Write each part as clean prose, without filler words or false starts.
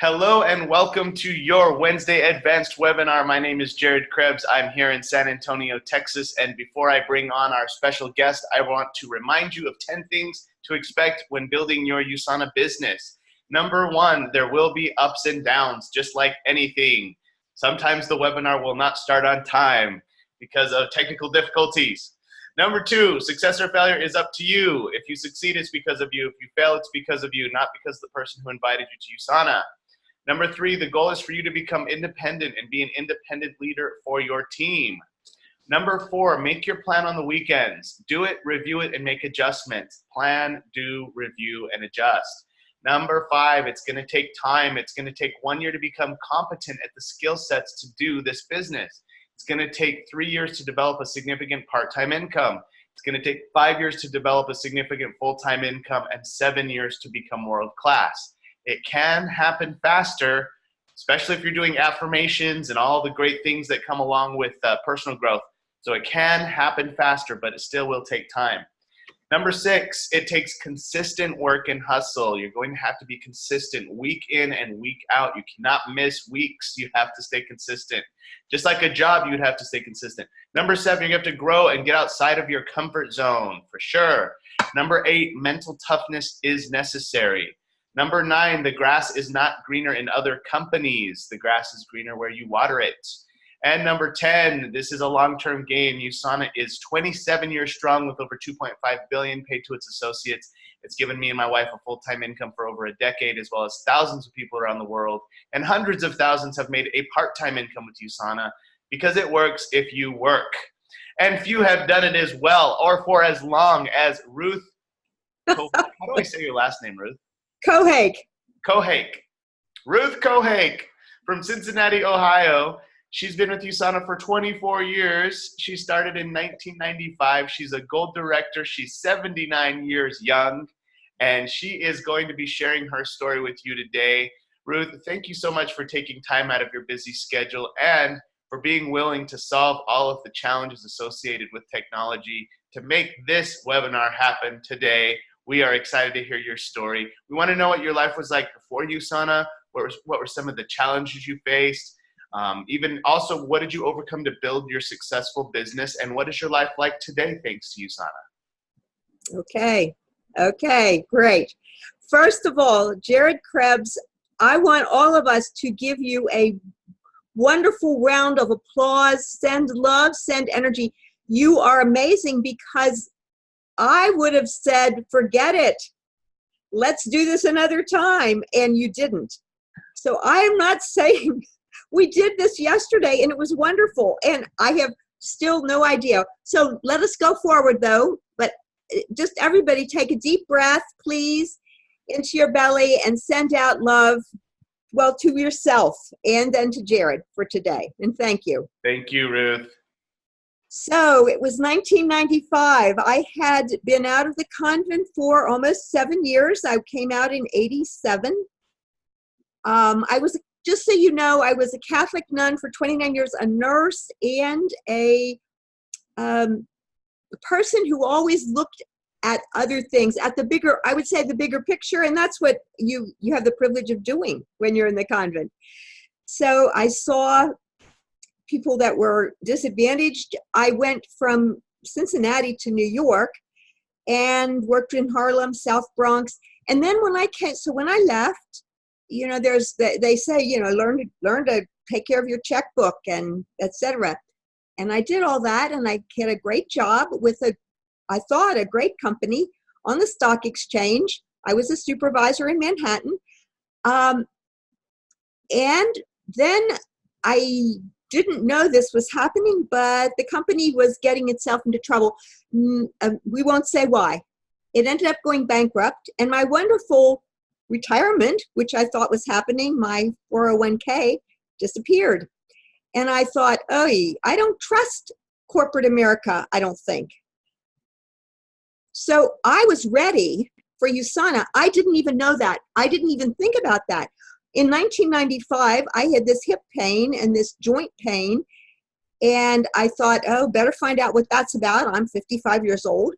Hello and welcome to your Wednesday Advanced webinar. My name is Jared Krebs. I'm here in San Antonio, Texas. And before I bring on our special guest, I want to remind you of 10 things to expect when building your USANA business. Number one, there will be ups and downs, just like anything. Sometimes the webinar will not start on time because of technical difficulties. Number two, success or failure is up to you. If you succeed, it's because of you. If you fail, it's because of you, not because of the person who invited you to USANA. Number three, the goal is for you to become independent and be an independent leader for your team. Number four, make your plan on the weekends. Do it, review it, and make adjustments. Plan, do, review, and adjust. Number five, it's going to take time. It's going to take 1 year to become competent at the skill sets to do this business. It's going to take 3 years to develop a significant part-time income. It's going to take 5 years to develop a significant full-time income and 7 years to become world-class. It can happen faster, especially if you're doing affirmations and all the great things that come along with personal growth. So it can happen faster, but it still will take time. Number six, it takes consistent work and hustle. You're going to have to be consistent week in and week out. You cannot miss weeks. You have to stay consistent. Just like a job, you'd have to stay consistent. Number seven, you have to grow and get outside of your comfort zone, for sure. Number eight, mental toughness is necessary. Number nine, the grass is not greener in other companies. The grass is greener where you water it. And number 10, this is a long-term game. USANA is 27 years strong with over $2.5 billion paid to its associates. It's given me and my wife a full-time income for over a decade, as well as thousands of people around the world. And hundreds of thousands have made a part-time income with USANA because it works if you work. And few have done it as well or for as long as Ruth. How do I say your last name, Ruth? Kohake. Ruth Kohake from Cincinnati, Ohio. She's been with USANA for 24 years. She started in 1995. She's a gold director. She's 79 years young, and she is going to be sharing her story with you today. Ruth, thank you so much for taking time out of your busy schedule and for being willing to solve all of the challenges associated with technology to make this webinar happen today. We are excited to hear your story. We want to know what your life was like before USANA. What were some of the challenges you faced? Even also, what did you overcome to build your successful business? And what is your life like today thanks to USANA? Okay, great. First of all, Jared Krebs, I want all of us to give you a wonderful round of applause. Send love, send energy. You are amazing because I would have said, forget it. Let's do this another time. And you didn't. So I am not saying we did this yesterday and it was wonderful. And I have still no idea. So let us go forward though. But just everybody take a deep breath, please, into your belly and send out love, well, to yourself and then to Jared for today. And thank you. Thank you, Ruth. So it was 1995. I had been out of the convent for almost 7 years. I came out in 87. I was, just so you know, I was a Catholic nun for 29 years, a nurse and a person who always looked at other things, at the bigger, I would say the bigger picture, and that's what you have the privilege of doing when you're in the convent. So I saw people that were disadvantaged. I went from Cincinnati to New York and worked in Harlem, South Bronx. And then when I came, so when I left, you know, they say, you know, learn to take care of your checkbook and etc. And I did all that, and I had a great job with I thought a great company on the stock exchange. I was a supervisor in Manhattan. And then I didn't know this was happening, but the company was getting itself into trouble. We won't say why. It ended up going bankrupt, and my wonderful retirement, which I thought was happening, my 401k, disappeared. And I thought, oh, I don't trust corporate America, I don't think. So I was ready for USANA. I didn't even know that. I didn't even think about that. In 1995, I had this hip pain and this joint pain, and I thought, oh, better find out what that's about. I'm 55 years old.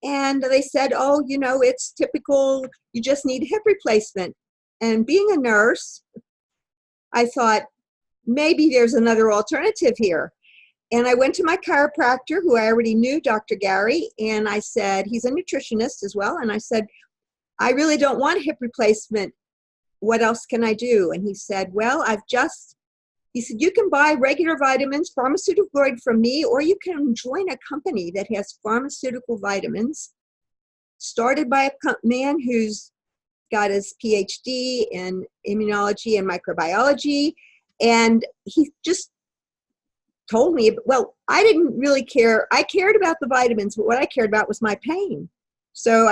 And they said, oh, you know, it's typical. You just need hip replacement. And being a nurse, I thought, maybe there's another alternative here. And I went to my chiropractor, who I already knew, Dr. Gary, and I said, he's a nutritionist as well, and I said, I really don't want a hip replacement. What else can I do? And he said, well, he said, you can buy regular vitamins, pharmaceutical grade from me, or you can join a company that has pharmaceutical vitamins, started by a man who's got his PhD in immunology and microbiology. And he just told me, well, I didn't really care. I cared about the vitamins, but what I cared about was my pain. So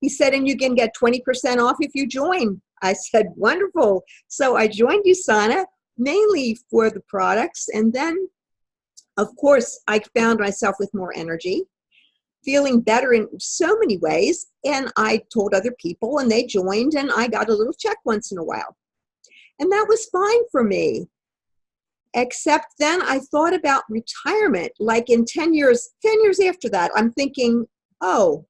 he said, and you can get 20% off if you join. I said, wonderful. So I joined USANA mainly for the products. And then, of course, I found myself with more energy, feeling better in so many ways. And I told other people, and they joined, and I got a little check once in a while. And that was fine for me. Except then I thought about retirement, like in 10 years after that, I'm thinking, oh,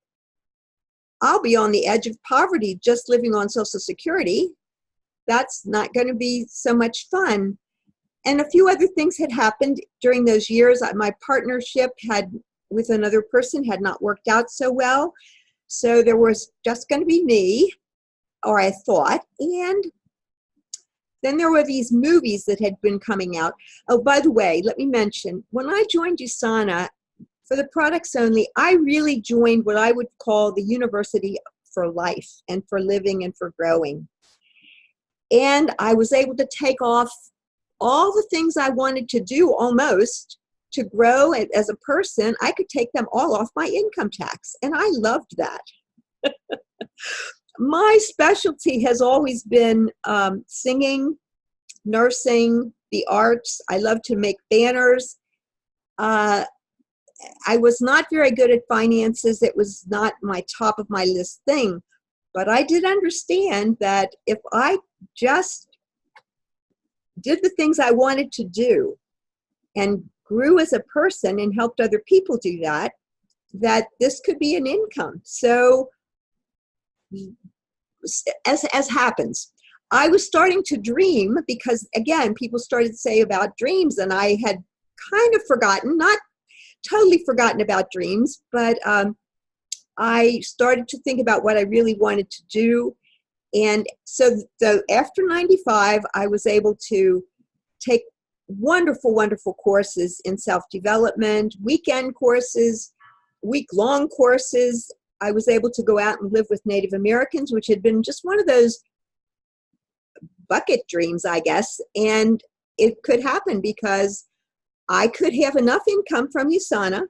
I'll be on the edge of poverty just living on Social Security. That's not going to be so much fun. And a few other things had happened during those years. My partnership with another person had not worked out so well. So there was just going to be me, or I thought. And then there were these movies that had been coming out. Oh, by the way, let me mention, when I joined USANA, for the products only, I really joined what I would call the university for life and for living and for growing. And I was able to take off all the things I wanted to do almost to grow as a person. I could take them all off my income tax. And I loved that. My specialty has always been singing, nursing, the arts. I love to make banners. I was not very good at finances. It was not my top of my list thing. But I did understand that if I just did the things I wanted to do and grew as a person and helped other people do that, that this could be an income. So as happens, I was starting to dream because, again, people started to say about dreams, and I had kind of forgotten, not totally forgotten about dreams, but I started to think about what I really wanted to do. And so after 95, I was able to take wonderful, wonderful courses in self-development, weekend courses, week-long courses. I was able to go out and live with Native Americans, which had been just one of those bucket dreams, I guess. And it could happen because I could have enough income from USANA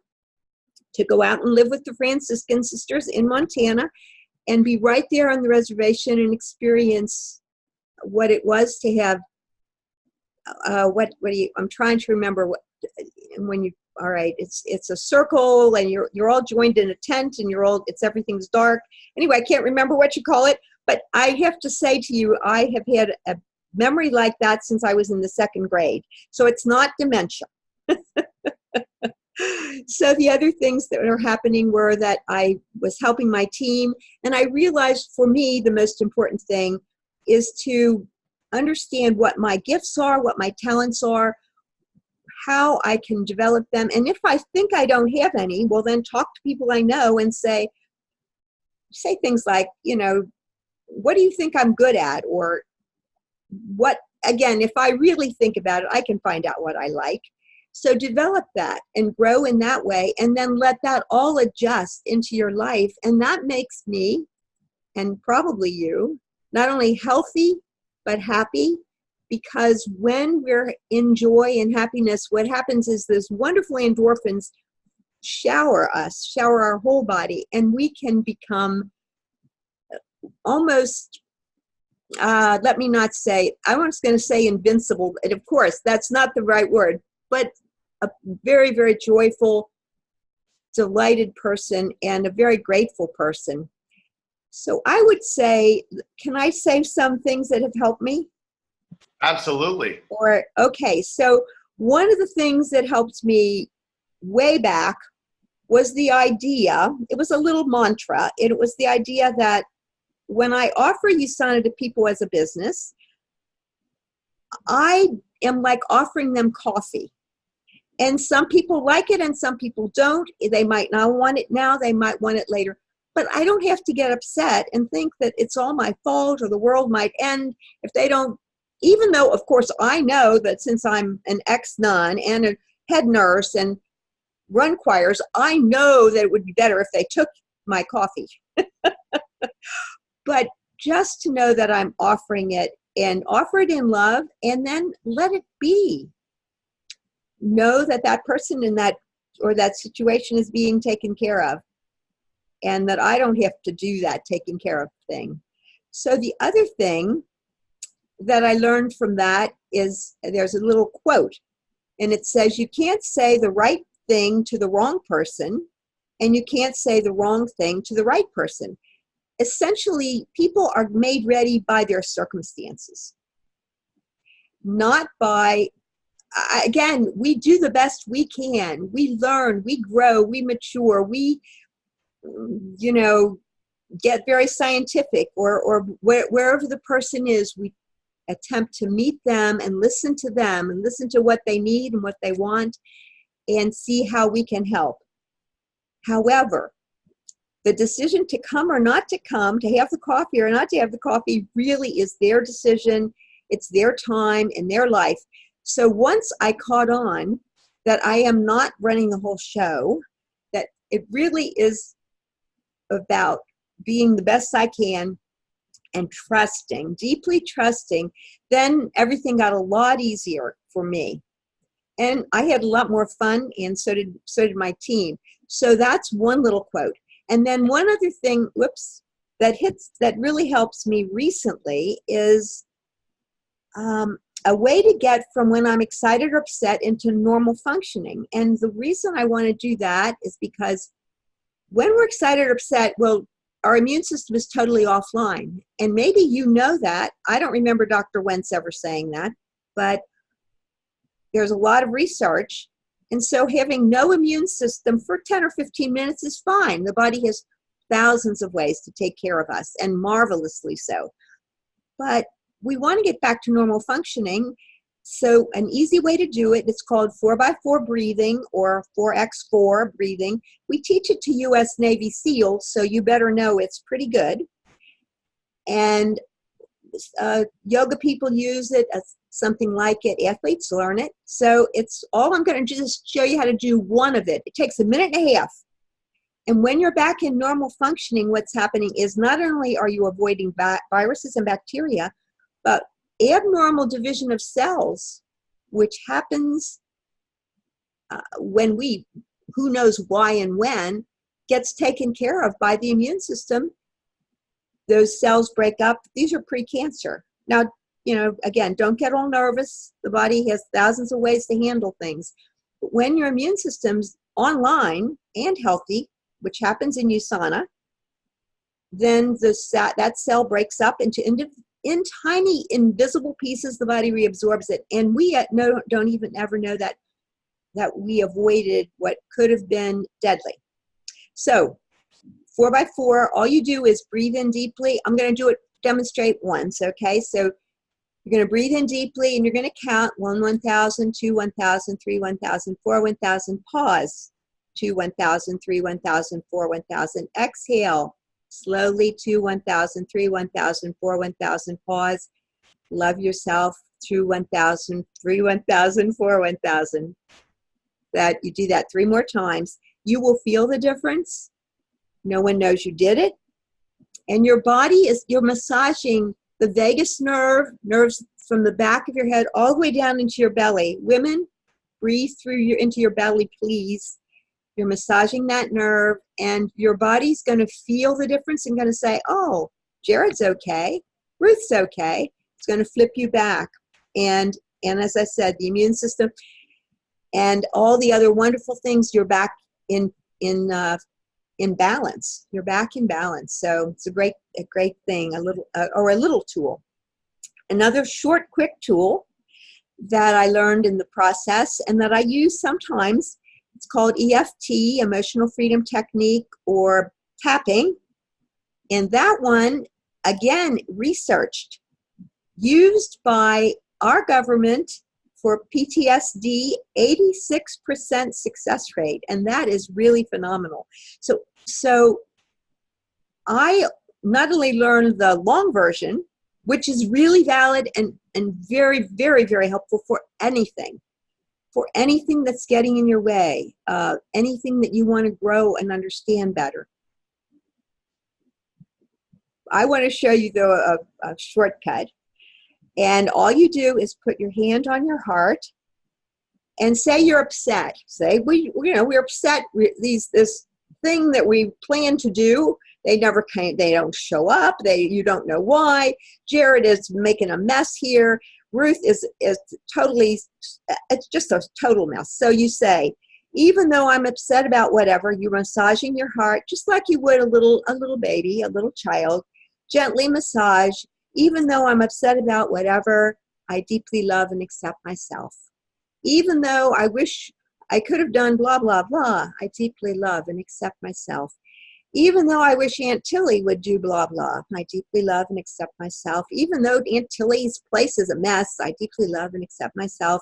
to go out and live with the Franciscan sisters in Montana and be right there on the reservation and experience what it was to have, I'm trying to remember all right, it's a circle and you're all joined in a tent and everything's dark. Anyway, I can't remember what you call it, but I have to say to you, I have had a memory like that since I was in the 2nd grade. So it's not dementia. So the other things that are happening were that I was helping my team, and I realized for me the most important thing is to understand what my gifts are, what my talents are, how I can develop them. And if I think I don't have any, well, then talk to people I know and say things like, what do you think I'm good at? Or what, again, if I really think about it, I can find out what I like. So develop that and grow in that way, and then let that all adjust into your life. And that makes me, and probably you, not only healthy, but happy. Because when we're in joy and happiness, what happens is those wonderful endorphins shower our whole body, and we can become almost, let me not say, I was going to say invincible, and of course, that's not the right word, but a very, very joyful, delighted person and a very grateful person. So I would say, can I say some things that have helped me? Absolutely. Okay, so one of the things that helped me way back was the idea, it was a little mantra, it was the idea that when I offer USANA to people as a business, I am like offering them coffee. And some people like it and some people don't. They might not want it now, they might want it later. But I don't have to get upset and think that it's all my fault or the world might end if they don't, even though, of course, I know that since I'm an ex-nun and a head nurse and run choirs, I know that it would be better if they took my coffee. But just to know that I'm offering it and offer it in love and then let it be. Know that that person in that or that situation is being taken care of and that I don't have to do that taking care of thing. So the other thing that I learned from that is there's a little quote and it says, you can't say the right thing to the wrong person and you can't say the wrong thing to the right person. Essentially, people are made ready by their circumstances, not by, again, we do the best we can. We learn, we grow, we mature, we, get very scientific or wherever the person is, we attempt to meet them and listen to them and listen to what they need and what they want and see how we can help. However, the decision to come or not to come, to have the coffee or not to have the coffee really is their decision. It's their time and their life. So once I caught on that I am not running the whole show, that it really is about being the best I can and trusting, deeply trusting, then everything got a lot easier for me. And I had a lot more fun, and so did my team. So that's one little quote. And then one other thing, that really helps me recently is a way to get from when I'm excited or upset into normal functioning. And the reason I want to do that is because when we're excited or upset, well, our immune system is totally offline. And maybe you know that. I don't remember Dr. Wentz ever saying that, but there's a lot of research. And so having no immune system for 10 or 15 minutes is fine. The body has thousands of ways to take care of us, and marvelously so. But we want to get back to normal functioning. So an easy way to do it, it's called 4x4 breathing or 4x4 breathing. We teach it to U.S. Navy SEALs, so you better know it's pretty good. And yoga people use it, as something like it. Athletes learn it. So it's all I'm going to just show you how to do one of it. It takes a minute and a half. And when you're back in normal functioning, what's happening is not only are you avoiding viruses and bacteria, but abnormal division of cells, which happens when who knows why and when, gets taken care of by the immune system. Those cells break up. These are pre-cancer. Now, again, don't get all nervous. The body has thousands of ways to handle things. But when your immune system's online and healthy, which happens in USANA, then that cell breaks up into in tiny invisible pieces. The body reabsorbs it, and we don't even ever know that we avoided what could have been deadly. So 4x4, all you do is breathe in deeply. I'm going to demonstrate once, okay? So you're going to breathe in deeply, and you're going to count 1, 1,000, 2, 1,000, 3, 1,000, 4, 1,000. Pause. 2, 1,000, 3, 1,000, 4, 1,000. Exhale. Slowly, 2, 1,000, 3, 1,000, 4, 1,000. Pause. Love yourself. 2, 1,000, 3, 1,000, 4, 1,000. That you do that 3 more times. You will feel the difference. No one knows you did it. And your body you're massaging the vagus nerves from the back of your head all the way down into your belly. Women, breathe into your belly, please. You're massaging that nerve, and your body's going to feel the difference and going to say, oh, Jared's okay. Ruth's okay. It's going to flip you back. And as I said, the immune system and all the other wonderful things, you're back in balance. You're back in balance. So it's a great thing, a little tool. Another short, quick tool that I learned in the process and that I use sometimes, it's called EFT, Emotional Freedom Technique, or tapping. And that one again, researched, used by our government for PTSD, 86% success rate, and that is really phenomenal. So I not only learned the long version, which is really valid and very, very, very helpful for anything that's getting in your way, anything that you want to grow and understand better. I want to show you, though, a shortcut. And all you do is put your hand on your heart and say you're upset. Say, we're upset. This thing that we plan to do, they never came, they don't show up. You don't know why. Jared is making a mess here. Ruth is totally, it's just a total mess. So you say, even though I'm upset about whatever, you're massaging your heart just like you would a little baby, a little child. Gently massage. Even though I'm upset about whatever, I deeply love and accept myself. Even though I wish I could have done blah, blah, blah, I deeply love and accept myself. Even though I wish Aunt Tilly would do blah, blah, I deeply love and accept myself. Even though Aunt Tilly's place is a mess, I deeply love and accept myself.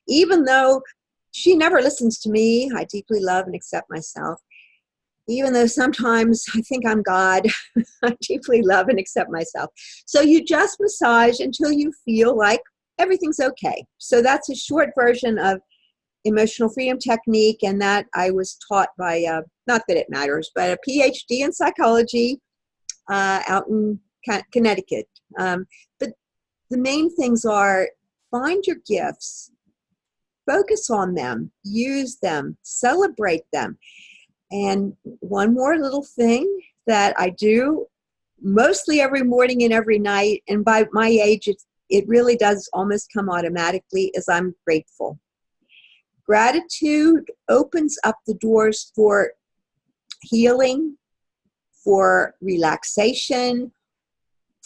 Even though she never listens to me, I deeply love and accept myself. Even though sometimes I think I'm God, I deeply love and accept myself. So you just massage until you feel like everything's okay. So that's a short version of emotional freedom technique, and that I was taught by, not that it matters, but a PhD in psychology out in Connecticut. But the main things are, find your gifts, focus on them, use them, celebrate them. And one more little thing that I do mostly every morning and every night, and by my age, it really does almost come automatically, is I'm grateful. Gratitude opens up the doors for healing, for relaxation,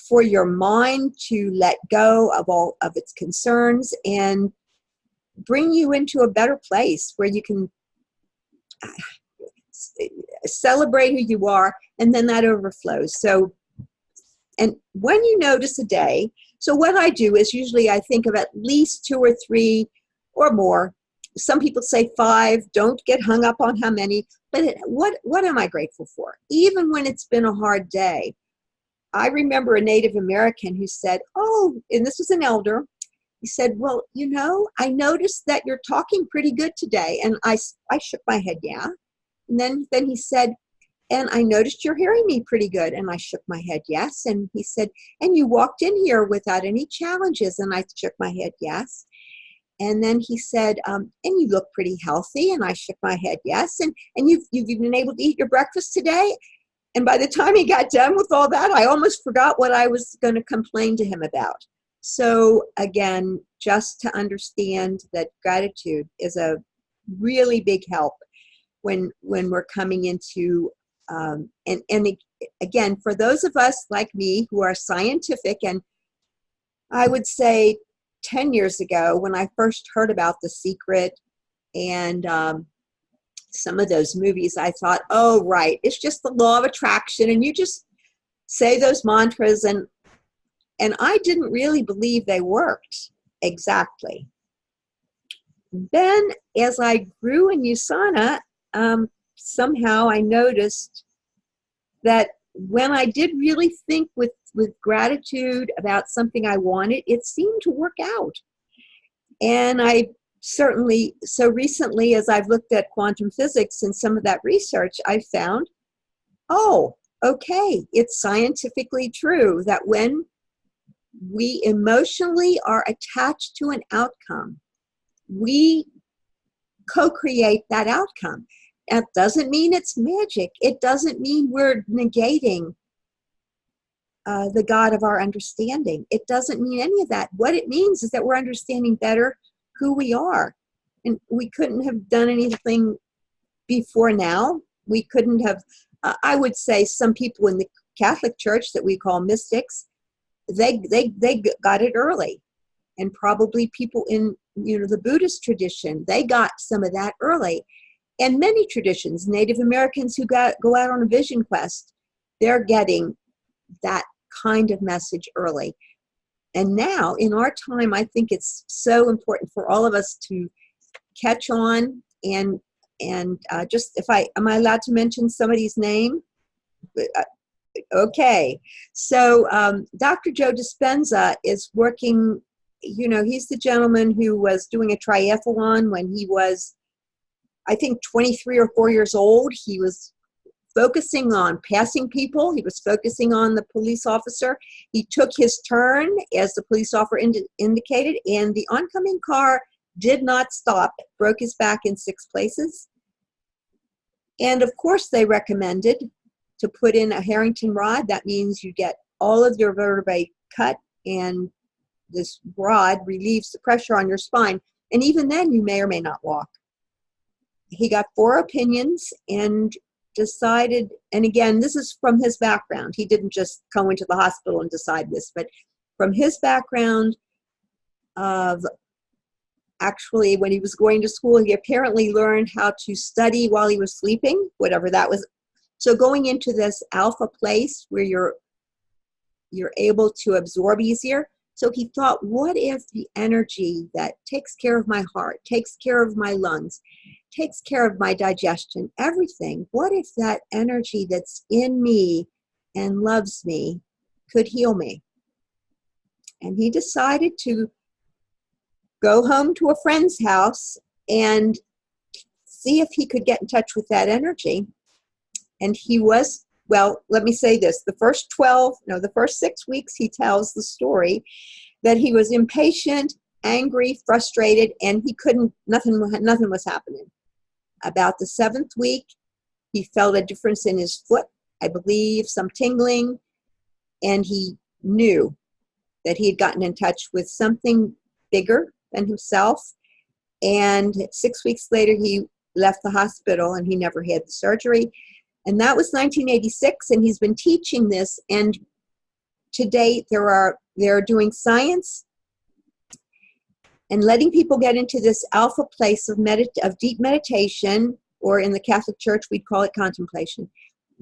for your mind to let go of all of its concerns and bring you into a better place where you can celebrate who you are, and then that overflows. So, and when you notice a day, so what I do is usually I think of at least 2 or 3 or more. Some people say 5. Don't get hung up on how many, but what am I grateful for? Even when it's been a hard day. I remember a Native American who said, oh, and this was an elder, he said, well, I noticed that you're talking pretty good today. And I shook my head, yeah. And then he said, and I noticed you're hearing me pretty good. And I shook my head, yes. And he said, and you walked in here without any challenges. And I shook my head, yes. And then he said, and you look pretty healthy. And I shook my head, yes. And you've been able to eat your breakfast today. And by the time he got done with all that, I almost forgot what I was going to complain to him about. So again, just to understand that gratitude is a really big help when we're coming into, and again, for those of us like me who are scientific, and I would say 10 years ago when I first heard about The Secret and some of those movies, I thought, oh, right, it's just the law of attraction, and you just say those mantras, and I didn't really believe they worked exactly. Then as I grew in USANA, somehow I noticed that when I did really think with gratitude about something I wanted, it seemed to work out. And I certainly, so recently as I've looked at quantum physics and some of that research, I found, oh, okay, it's scientifically true that when we emotionally are attached to an outcome, we co-create that outcome. That doesn't mean it's magic. It doesn't mean we're negating the God of our understanding. It doesn't mean any of that. What it means is that we're understanding better who we are. And we couldn't have done anything before now. We couldn't have, I would say some people in the Catholic Church that we call mystics, they got it early. And probably people in the Buddhist tradition, they got some of that early. And many traditions, Native Americans who go out on a vision quest, they're getting that kind of message early. And now in our time, I think it's so important for all of us to catch on and just, am I allowed to mention somebody's name? Okay. So Dr. Joe Dispenza is working, he's the gentleman who was doing a triathlon when he was, I think, 23 or 4 years old. He was focusing on passing people. He was focusing on the police officer. He took his turn, as the police officer indicated, and the oncoming car did not stop, broke his back in 6 places. And of course, they recommended to put in a Harrington rod. That means you get all of your vertebrae cut, and this rod relieves the pressure on your spine. And even then, you may or may not walk. He got 4 opinions and decided, and again, this is from his background. He didn't just go into the hospital and decide this, but from his background of actually when he was going to school, he apparently learned how to study while he was sleeping, whatever that was. So going into this alpha place where you're able to absorb easier. So he thought, what if the energy that takes care of my heart, takes care of my lungs, takes care of my digestion, everything, what if that energy that's in me and loves me could heal me? And he decided to go home to a friend's house and see if he could get in touch with that energy. And he was, well, let me say this, the first 6 weeks he tells the story that he was impatient, angry, frustrated, and he couldn't, nothing was happening. About the 7th week, he felt a difference in his foot, I believe, some tingling, and he knew that he had gotten in touch with something bigger than himself. And 6 weeks later, he left the hospital and he never had the surgery. And that was 1986, and he's been teaching this. And to date, they're doing science and letting people get into this alpha place of deep meditation, or in the Catholic Church, we'd call it contemplation.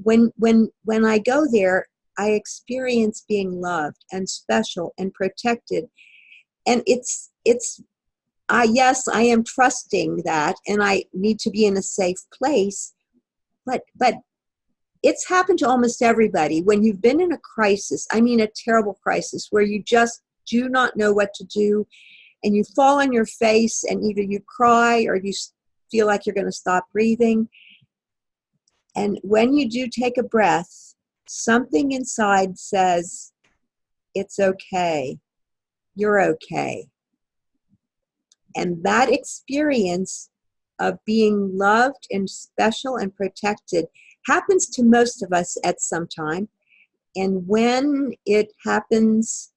When I go there, I experience being loved and special and protected. And yes, I am trusting that, and I need to be in a safe place, but it's happened to almost everybody. When you've been in a crisis, I mean a terrible crisis, where you just do not know what to do, and you fall on your face, and either you cry or you feel like you're going to stop breathing. And when you do take a breath, something inside says, it's okay, you're okay. And that experience of being loved and special and protected happens to most of us at some time. And when it happens,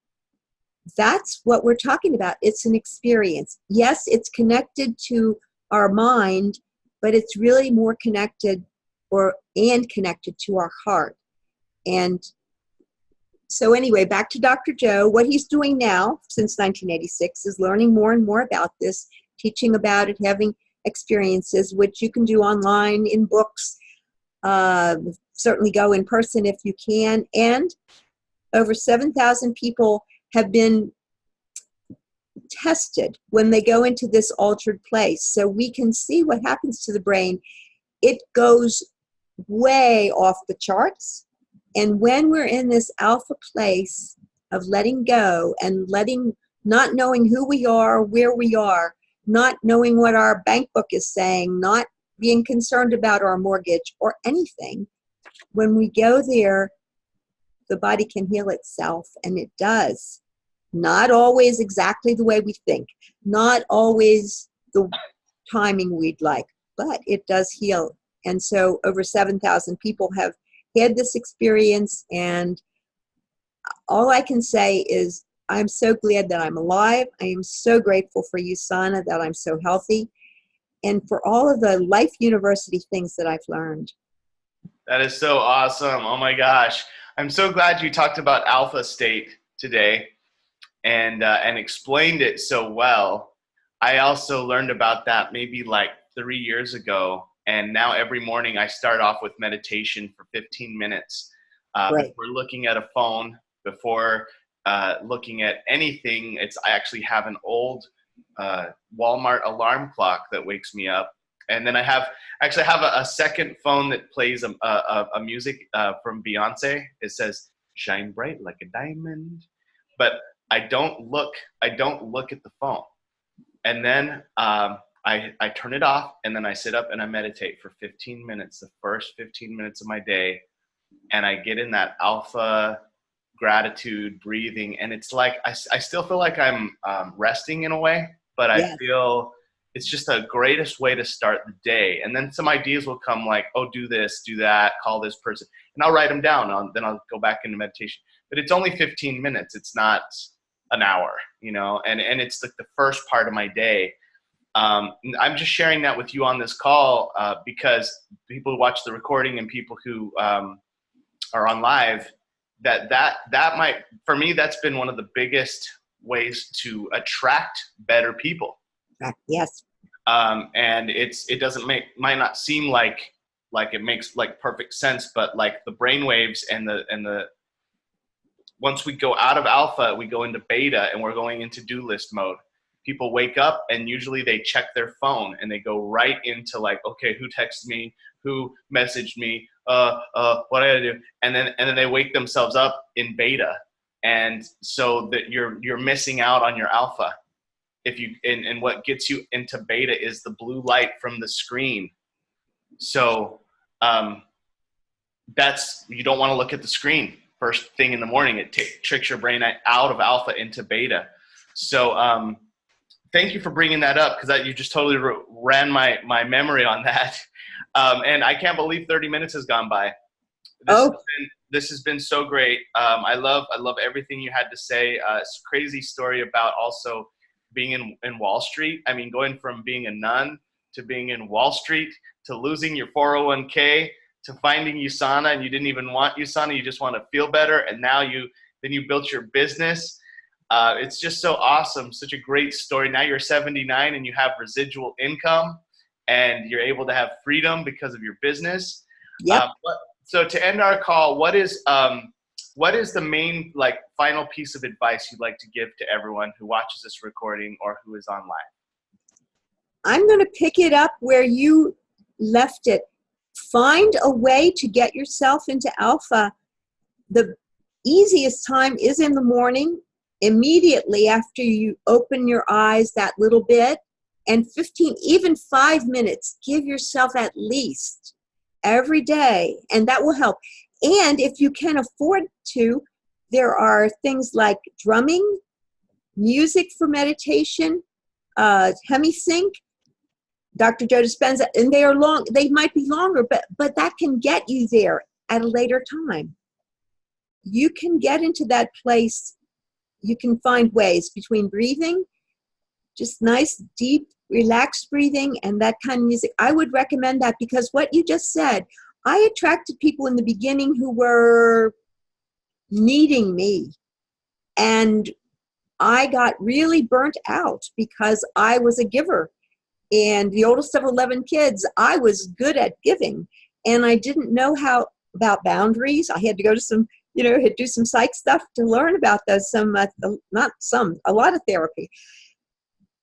that's what we're talking about. It's an experience. Yes, it's connected to our mind, but it's really more connected connected to our heart. And so anyway, back to Dr. Joe. What he's doing now since 1986 is learning more and more about this, teaching about it, having experiences, which you can do online, in books, certainly go in person if you can. And over 7,000 people have been tested when they go into this altered place. So we can see what happens to the brain. It goes way off the charts. And when we're in this alpha place of letting go and not knowing who we are, where we are, not knowing what our bank book is saying, not being concerned about our mortgage or anything, when we go there, the body can heal itself, and it does. Not always exactly the way we think, not always the timing we'd like, but it does heal. And so over 7,000 people have had this experience, and all I can say is I'm so glad that I'm alive. I am so grateful for USANA, that I'm so healthy, and for all of the Life University things that I've learned. That is so awesome. Oh my gosh. I'm so glad you talked about alpha state today and explained it so well. I also learned about that maybe like 3 years ago. And now every morning I start off with meditation for 15 minutes. Right. Before looking at a phone, before looking at anything. I actually have an old Walmart alarm clock that wakes me up. And then I have a second phone that plays a music from Beyonce. It says "Shine bright like a diamond," but I don't look at the phone. And then I turn it off, and then I sit up and I meditate for 15 minutes, the first 15 minutes of my day, and I get in that alpha gratitude breathing, and it's like I still feel like I'm resting in a way, but I feel it's just the greatest way to start the day. And then some ideas will come like, oh, do this, do that, call this person, and I'll write them down. Then I'll go back into meditation. But it's only 15 minutes. It's not an hour, you know, and it's like the first part of my day. I'm just sharing that with you on this call because people who watch the recording and people who are on live, that might, for me, that's been one of the biggest ways to attract better people. Yes. And it might not seem like it makes like perfect sense, but like the brain waves and the once we go out of alpha, we go into beta, and we're going into do list mode. People wake up and usually they check their phone and they go right into like, okay, who texted me, who messaged me, what did I do? And then they wake themselves up in beta. And so that you're missing out on your alpha. And what gets you into beta is the blue light from the screen. So you don't want to look at the screen first thing in the morning. It tricks your brain out of alpha into beta. So thank you for bringing that up, because you just totally ran my memory on that. And I can't believe 30 minutes has gone by. This has been so great. I love everything you had to say. It's a crazy story about also being in Wall Street. I mean, going from being a nun to being in Wall Street to losing your 401k to finding USANA, and you didn't even want USANA, you just want to feel better, and now you built your business. It's just so awesome, such a great story. Now you're 79 and you have residual income, and you're able to have freedom because of your business. Yep. So to end our call, what is the main final piece of advice you'd like to give to everyone who watches this recording or who is online? I'm going to pick it up where you left it. Find a way to get yourself into alpha. The easiest time is in the morning, immediately after you open your eyes that little bit, and 15, even 5 minutes, give yourself at least every day, and that will help. And if you can afford to, there are things like drumming, music for meditation, HemiSync, Dr. Joe Dispenza, and they are long. They might be longer, but that can get you there at a later time. You can get into that place. You can find ways between breathing, just nice, deep, relaxed breathing, and that kind of music. I would recommend that, because what you just said, I attracted people in the beginning who were needing me, and I got really burnt out because I was a giver. And the oldest of 11 kids, I was good at giving, and I didn't know how about boundaries. I had to go to some, do some psych stuff to learn about those. A lot of therapy.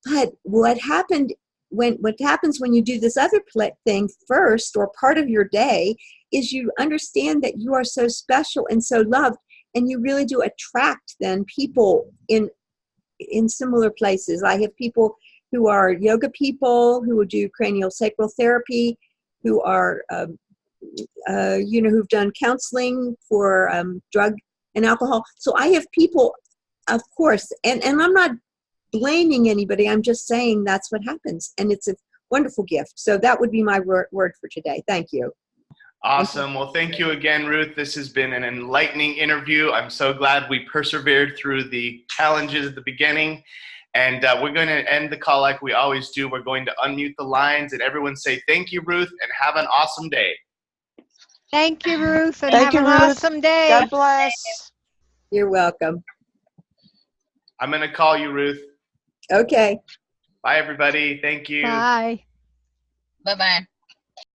But what happens when you do this other thing first, or part of your day, is you understand that you are so special and so loved, and you really do attract then people in similar places. I have people who are yoga people, who do cranial sacral therapy, who are, who've done counseling for drug and alcohol. So I have people, of course, and I'm not blaming anybody. I'm just saying that's what happens, and it's a wonderful gift. So that would be my word for today. Thank you. Awesome. Well, thank you again, Ruth. This has been an enlightening interview. I'm so glad we persevered through the challenges at the beginning. And we're going to end the call like we always do. We're going to unmute the lines, and everyone say thank you, Ruth, and have an awesome day. Thank you, Ruth, and have an awesome day. God bless. You're welcome. I'm going to call you, Ruth. Okay. Bye, everybody. Thank you. Bye. Bye-bye.